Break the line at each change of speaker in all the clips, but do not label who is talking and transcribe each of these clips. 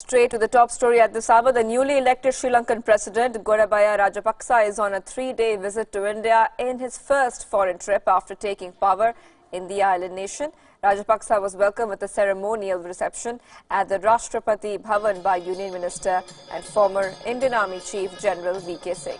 Straight to the top story at this hour. The newly elected Sri Lankan President Gotabaya is on a 3-day visit to India in his first foreign trip after taking power in the island nation. Rajapaksa was welcomed with a ceremonial reception at the Rashtrapati Bhavan by Union Minister and former Indian Army Chief General V.K. Singh.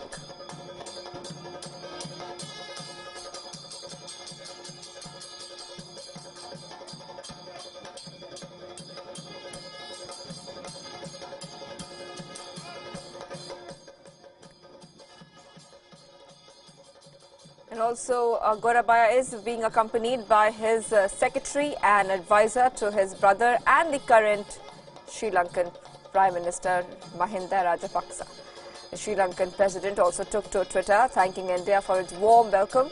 And also, Gotabaya is being accompanied by his secretary and advisor to his brother and the current Sri Lankan Prime Minister Mahinda Rajapaksa. The Sri Lankan president also took to Twitter, thanking India for its warm welcome.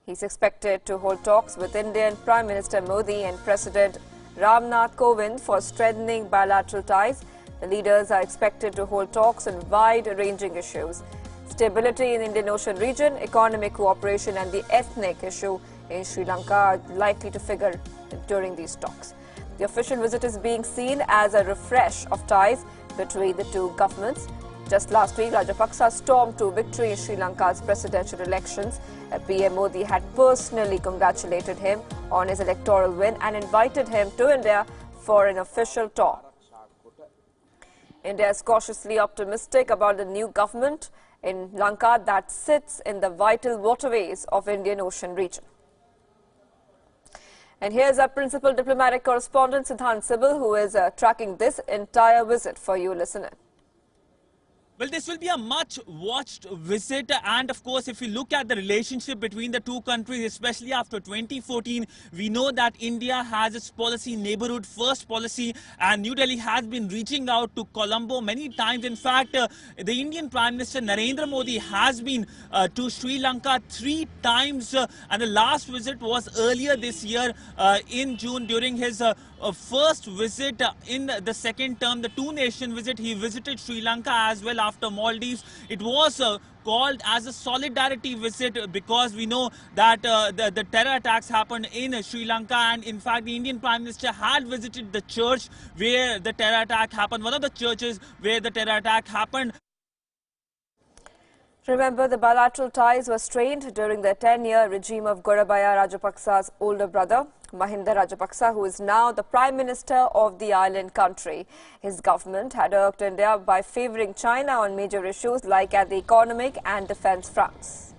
He's expected to hold talks with Indian Prime Minister Modi and President Ramnath Kovind for strengthening bilateral ties. The leaders are expected to hold talks on wide-ranging issues. Stability in the Indian Ocean region, economic cooperation and the ethnic issue in Sri Lanka are likely to figure during these talks. The official visit is being seen as a refresh of ties between the two governments. Just last week, Rajapaksa stormed to victory in Sri Lanka's presidential elections. PM Modi had personally congratulated him on his electoral win and invited him to India for an official tour. India is cautiously optimistic about the new government in Lanka that sits in the vital waterways of Indian Ocean region. And here's our principal diplomatic correspondent Siddhant Sibil, who is tracking this entire visit for you, listener.
Well, this will be a much-watched visit, and of course, if you look at the relationship between the two countries, especially after 2014, we know that India has its policy, neighborhood first policy, and New Delhi has been reaching out to Colombo many times. In fact, the Indian Prime Minister Narendra Modi has been to Sri Lanka 3 times, and the last visit was earlier this year in June during his first visit in the second term, the two-nation visit. He visited Sri Lanka as well after Maldives. It was called as a solidarity visit because we know that the terror attacks happened in Sri Lanka, and in fact the Indian Prime Minister had visited the church where the terror attack happened, one of the churches where the terror attack happened.
Remember, the bilateral ties were strained during the 10-year regime of Gotabaya Rajapaksa's older brother, Mahinda Rajapaksa, who is now the Prime Minister of the island country. His government had irked India by favouring China on major issues like at the economic and defence fronts.